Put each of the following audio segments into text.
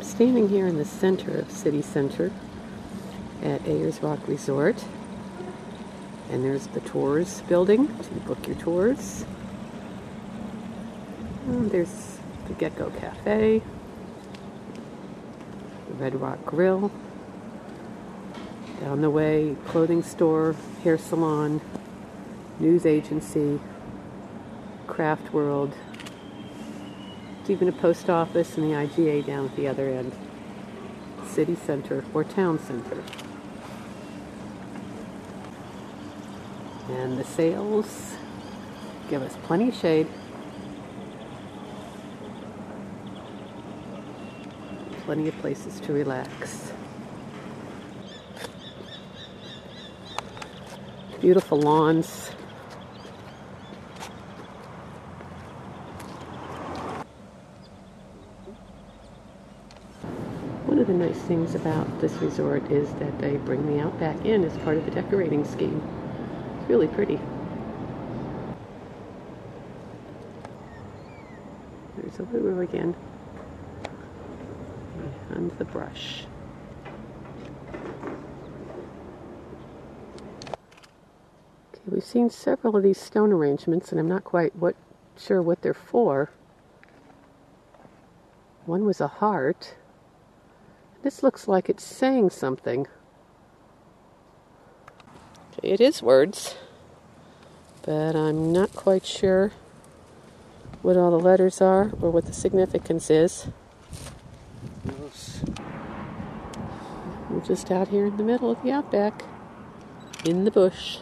I'm standing here in the center of City Center at Ayers Rock Resort. And there's the tours building to book your tours. And there's the Gecko Cafe, the Red Rock Grill. Down the way, clothing store, hair salon, news agency, craft world. There's even a post office and the IGA down at the other end. City Center or Town Center. And the sails give us plenty of shade. Plenty of places to relax. Beautiful lawns. One of the nice things about this resort is that they bring the Outback in as part of the decorating scheme. It's really pretty. There's a lulu again. Behind the brush. Okay, we've seen several of these stone arrangements, and I'm not quite sure what they're for. One was a heart. This looks like it's saying something. Okay, it is words, but I'm not quite sure what all the letters are or what the significance is. We're just out here in the middle of the Outback, in the bush.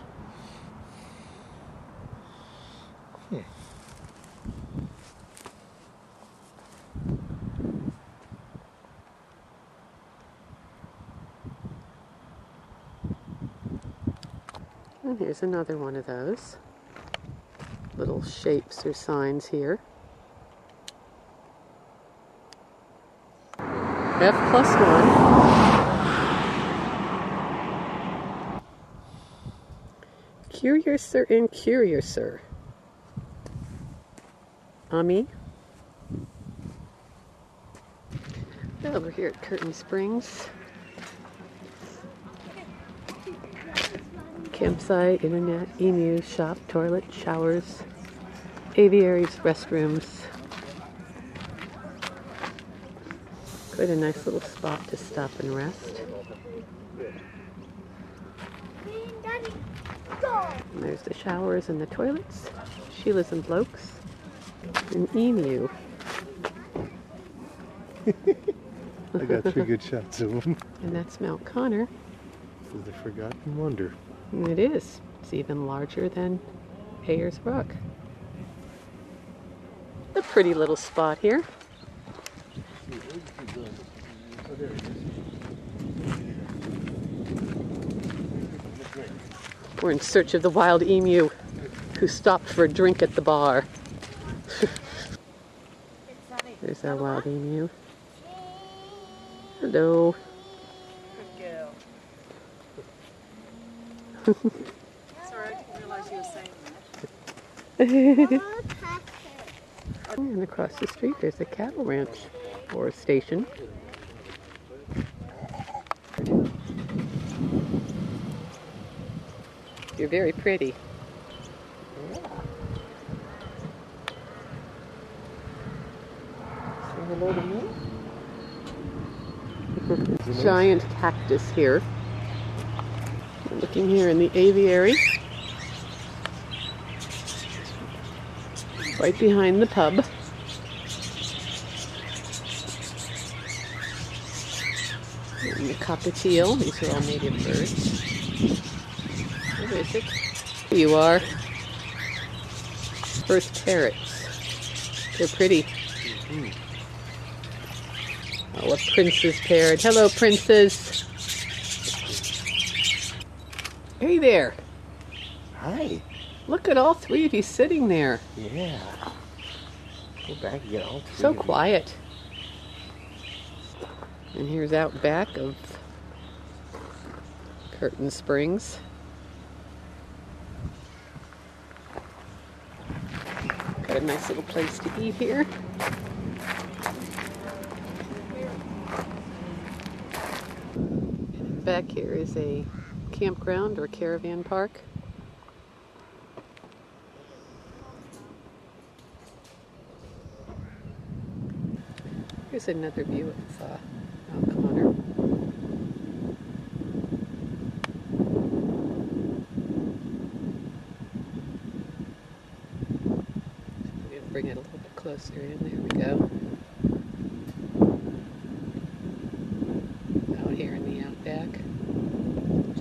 And here's another one of those little shapes or signs here. F+1. Curiouser and Curiouser. Ami. Over here at Curtain Springs. Campsite, internet, emu, shop, toilet, showers, aviaries, restrooms. Quite a nice little spot to stop and rest. And there's the showers and the toilets. Sheila's and Blokes. An emu. I got 3 good shots of them. And that's Mount Connor. This is the Forgotten Wonder. And it is. It's even larger than Ayers Rock. A pretty little spot here. We're in search of the wild emu who stopped for a drink at the bar. There's our wild emu. Hello. Sorry, I didn't realize you were saying that. And across the street there's a cattle ranch or a station. You're very pretty. Say hello to me. Giant cactus here. We're looking here in the aviary. Right behind the pub. And the cockatiel. These are all native birds. Where is it? Here you are. First parrots. They're pretty. Oh, a prince's parrot. Hello, princess. Hey there. Hi. Look at all 3 of you sitting there. Yeah. Go back and get all 3. So quiet. And here's out back of Curtain Springs. Got a nice little place to eat here. Back here is a campground or caravan park. Here's another view of Mount Connor. I'm going to bring it a little bit closer in. There we go. Out here in the Outback,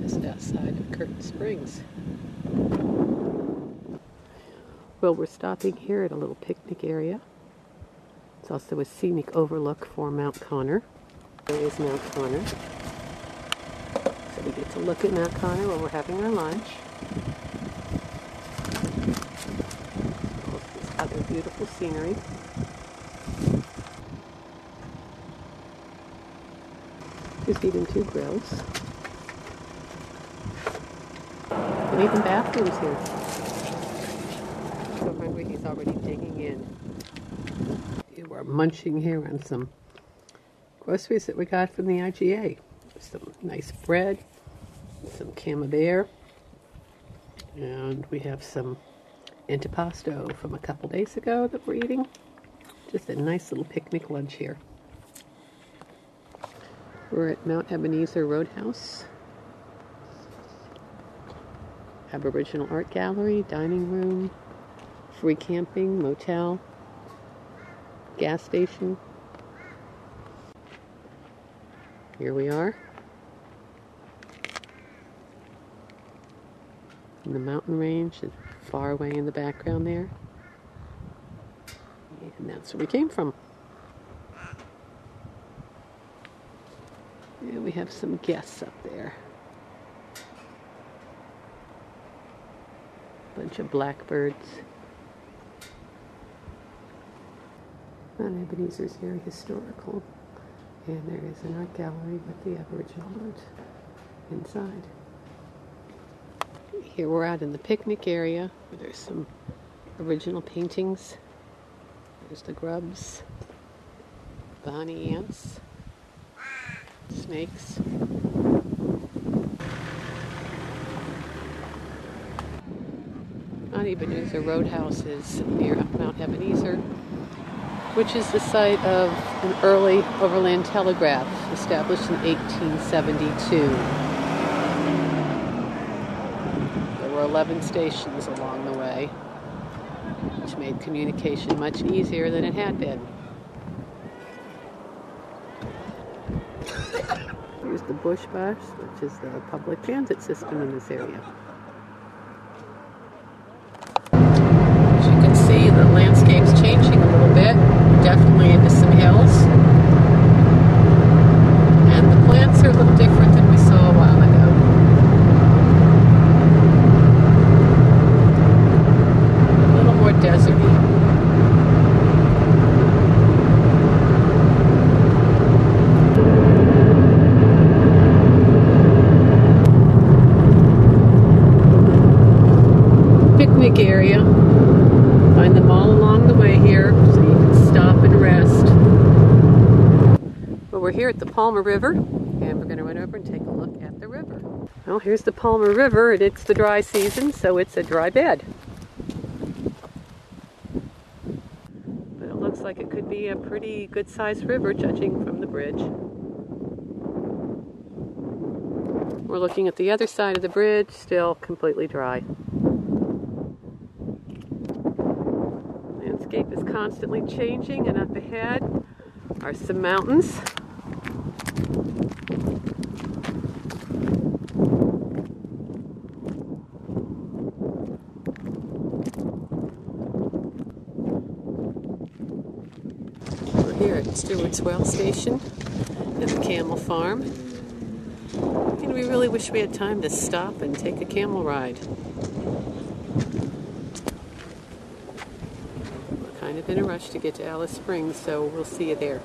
just outside of Curtin Springs. Well, we're stopping here at a little picnic area. It's also a scenic overlook for Mount Connor. There is Mount Connor. So we get to look at Mount Connor while we're having our lunch. All this other beautiful scenery. There's even 2 grills. And even bathrooms here. So hungry, he's already digging in. We're munching here on some groceries that we got from the IGA. Some nice bread, some camembert, and we have some antipasto from a couple days ago that we're eating. Just a nice little picnic lunch here. We're at Mount Ebenezer Roadhouse. Aboriginal Art Gallery, dining room, free camping, motel, gas station. Here we are in the mountain range, far away in the background there. And that's where we came from. And we have some guests up there. Bunch of blackbirds. Mount Ebenezer is very historical, and there is an art gallery with the Aboriginal art inside. Here we're out in the picnic area where there's some original paintings. There's the grubs, the honey ants, snakes. Mount Ebenezer Roadhouses near Mount Ebenezer, which is the site of an early overland telegraph established in 1872. There were 11 stations along the way, which made communication much easier than it had been. Here's the Bush Bus, which is the public transit system in this area. As you can see, the landscape's changing a little bit. Definitely into some hills. And the plants are a little different than we saw a while ago. A little more deserty. Picnic area. Find them all along the way here, so you can stop and rest. Well, we're here at the Palmer River, and we're going to run over and take a look at the river. Well, here's the Palmer River, and it's the dry season, so it's a dry bed. But it looks like it could be a pretty good-sized river, judging from the bridge. We're looking at the other side of the bridge, still completely dry. Landscape is constantly changing, and up ahead are some mountains. We're here at Stewart's Well Station and the camel farm, and we really wish we had time to stop and take a camel ride. Kind of in a rush to get to Alice Springs, so we'll see you there.